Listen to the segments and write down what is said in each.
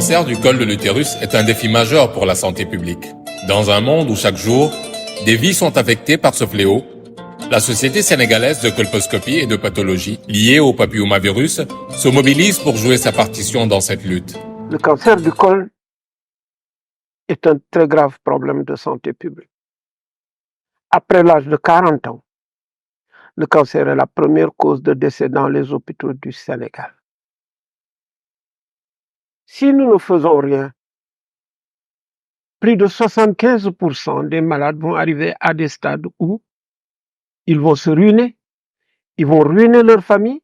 cancer du col de l'utérus est un défi majeur pour la santé publique. Dans un monde où chaque jour, des vies sont affectées par ce fléau, la Société sénégalaise de colposcopie et de pathologie liée au papillomavirus se mobilise pour jouer sa partition dans cette lutte. Le cancer du col est un très grave problème de santé publique. Après l'âge de 40 ans, le cancer est la première cause de décès dans les hôpitaux du Sénégal. Si nous ne faisons rien, plus de 75% des malades vont arriver à des stades où ils vont se ruiner, ils vont ruiner leur famille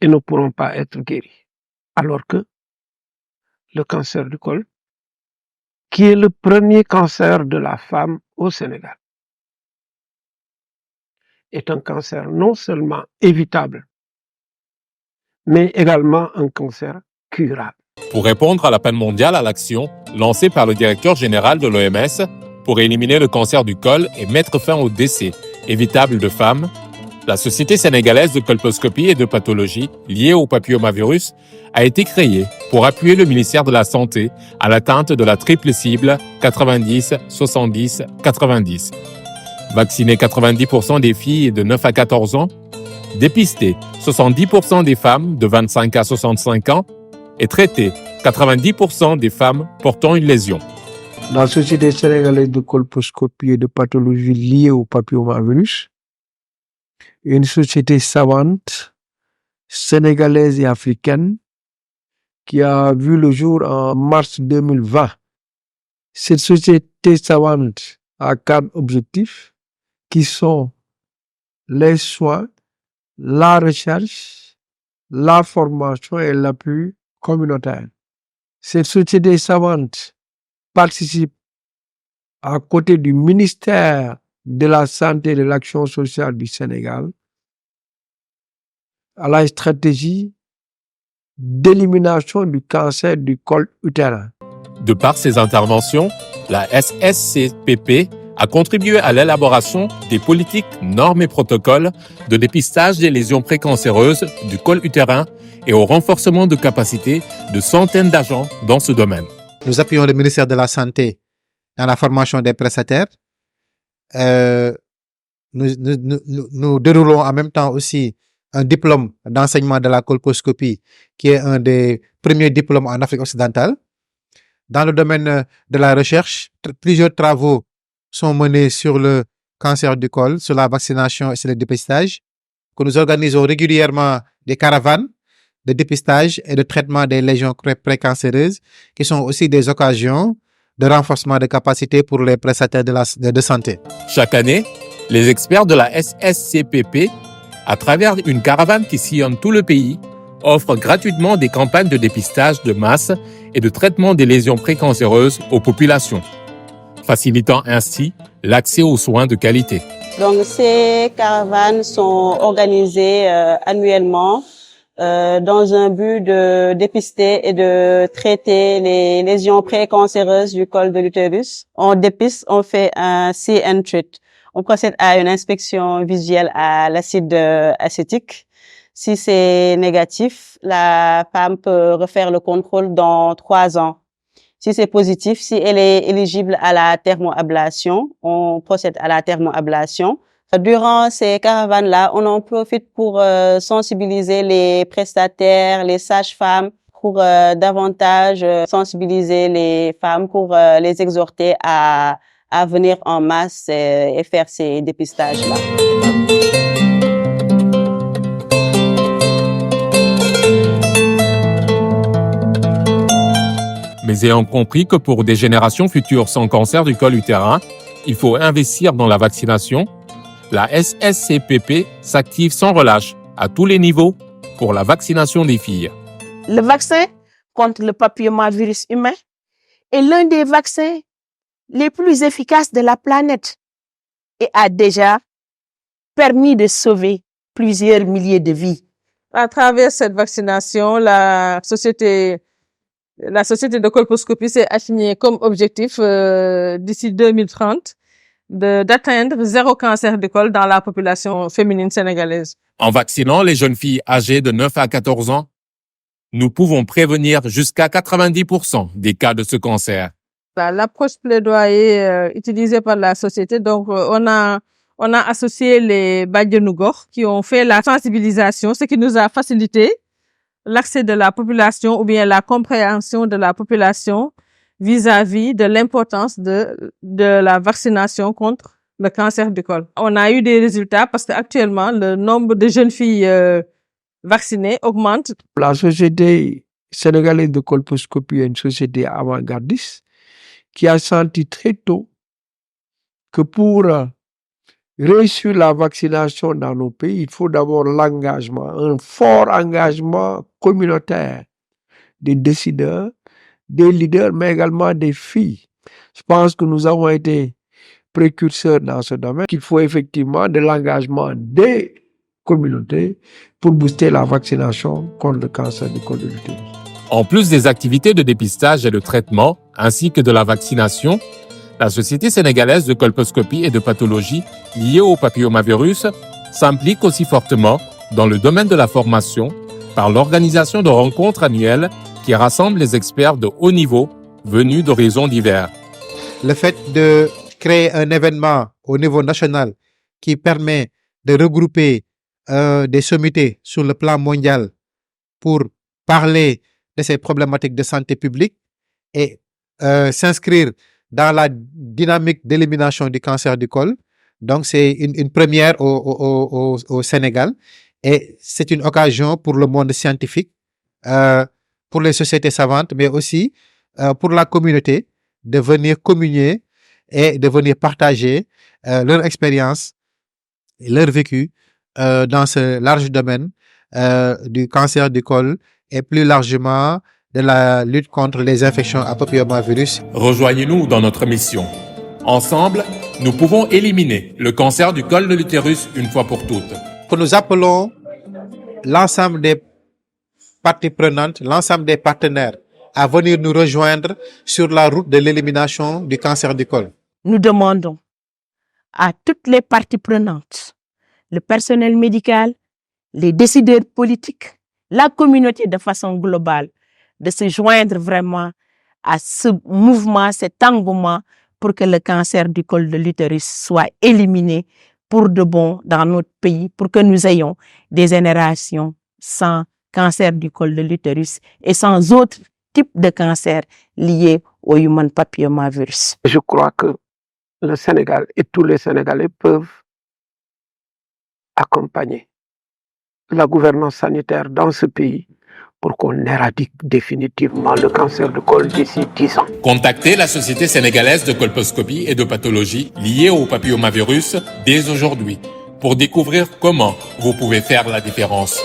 et ne pourront pas être guéris. Alors que le cancer du col, qui est le premier cancer de la femme au Sénégal, est un cancer non seulement évitable, mais également un cancer curable. Pour répondre à l'appel mondial à l'action lancé par le directeur général de l'OMS pour éliminer le cancer du col et mettre fin au décès évitable de femmes, la Société sénégalaise de colposcopie et de pathologie liée au papillomavirus a été créée pour appuyer le ministère de la Santé à l'atteinte de la triple cible 90-70-90. Vacciner 90% des filles de 9 à 14 ans, dépister 70% des femmes de 25 à 65 ans et traiter 90% des femmes portant une lésion. La Société sénégalaise de colposcopie et de pathologie liée au papillomavirus, une société savante, sénégalaise et africaine, qui a vu le jour en mars 2020. Cette société savante a 4 objectifs qui sont les soins, la recherche, la formation et l'appui communautaire. Cette société savante participe à côté du ministère de la Santé et de l'Action sociale du Sénégal à la stratégie d'élimination du cancer du col utérin. De par ses interventions, la SSCPP a contribué à l'élaboration des politiques, normes et protocoles de dépistage des lésions précancéreuses du col utérin et au renforcement de capacités de centaines d'agents dans ce domaine. Nous appuyons le ministère de la Santé dans la formation des prestataires. Nous déroulons en même temps aussi un diplôme d'enseignement de la colposcopie qui est un des premiers diplômes en Afrique occidentale. Dans le domaine de la recherche, plusieurs travaux sont menés sur le cancer du col, sur la vaccination et sur le dépistage, que nous organisons régulièrement des caravanes de dépistage et de traitement des lésions précancéreuses, qui sont aussi des occasions de renforcement de capacités pour les prestataires de santé. Chaque année, les experts de la SSCPP, à travers une caravane qui sillonne tout le pays, offrent gratuitement des campagnes de dépistage de masse et de traitement des lésions précancéreuses aux populations, facilitant ainsi l'accès aux soins de qualité. Donc, ces caravanes sont organisées annuellement dans un but de dépister et de traiter les lésions précancéreuses du col de l'utérus. On dépiste, on fait un see and treat. On procède à une inspection visuelle à l'acide acétique. Si c'est négatif, la femme peut refaire le contrôle dans 3 ans. Si c'est positif, si elle est éligible à la thermoablation, on procède à la thermoablation. Durant ces caravanes-là, on en profite pour sensibiliser les prestataires, les sages-femmes, pour davantage sensibiliser les femmes, pour les exhorter à venir en masse et faire ces dépistages-là. Mais ayant compris que pour des générations futures sans cancer du col utérin, il faut investir dans la vaccination, la SSCPP s'active sans relâche à tous les niveaux pour la vaccination des filles. Le vaccin contre le papillomavirus humain est l'un des vaccins les plus efficaces de la planète et a déjà permis de sauver plusieurs milliers de vies. À travers cette vaccination, la société de colposcopie s'est assignée comme objectif d'ici 2030 d'atteindre 0 cancer du col dans la population féminine sénégalaise. En vaccinant les jeunes filles âgées de 9 à 14 ans, nous pouvons prévenir jusqu'à 90% des cas de ce cancer. L'approche plaidoyer utilisée par la société, donc on a associé les Badianou Gokh qui ont fait la sensibilisation, ce qui nous a facilité l'accès de la population ou bien la compréhension de la population vis-à-vis de l'importance de la vaccination contre le cancer du col. On a eu des résultats parce qu'actuellement, le nombre de jeunes filles vaccinées augmente. La société sénégalaise de colposcopie est une société avant-gardiste qui a senti très tôt que pour réussir la vaccination dans nos pays, il faut d'abord l'engagement, un fort engagement communautaire des décideurs, des leaders, mais également des filles. Je pense que nous avons été précurseurs dans ce domaine, qu'il faut effectivement de l'engagement des communautés pour booster la vaccination contre le cancer du col de l'utérus. En plus des activités de dépistage et de traitement, ainsi que de la vaccination, la Société sénégalaise de colposcopie et de pathologie liée au papillomavirus s'implique aussi fortement dans le domaine de la formation par l'organisation de rencontres annuelles qui rassemblent les experts de haut niveau venus d'horizons divers. Le fait de créer un événement au niveau national qui permet de regrouper des sommités sur le plan mondial pour parler de ces problématiques de santé publique et s'inscrire dans la dynamique d'élimination du cancer du col. Donc, c'est une première au Sénégal et c'est une occasion pour le monde scientifique, pour les sociétés savantes, mais aussi pour la communauté de venir communier et de venir partager leur expérience et leur vécu dans ce large domaine du cancer du col et plus largement de la lutte contre les infections à papillomavirus. Rejoignez-nous dans notre mission. Ensemble, nous pouvons éliminer le cancer du col de l'utérus une fois pour toutes. Que nous appelons l'ensemble des parties prenantes, l'ensemble des partenaires à venir nous rejoindre sur la route de l'élimination du cancer du col. Nous demandons à toutes les parties prenantes, le personnel médical, les décideurs politiques, la communauté de façon globale, de se joindre vraiment à ce mouvement, cet engouement pour que le cancer du col de l'utérus soit éliminé pour de bon dans notre pays, pour que nous ayons des générations sans cancer du col de l'utérus et sans autres types de cancer liés au human papillomavirus. Je crois que le Sénégal et tous les Sénégalais peuvent accompagner la gouvernance sanitaire dans ce pays pour qu'on éradique définitivement le cancer du col d'ici 10 ans. Contactez la Société sénégalaise de colposcopie et de pathologie liée au papillomavirus dès aujourd'hui pour découvrir comment vous pouvez faire la différence.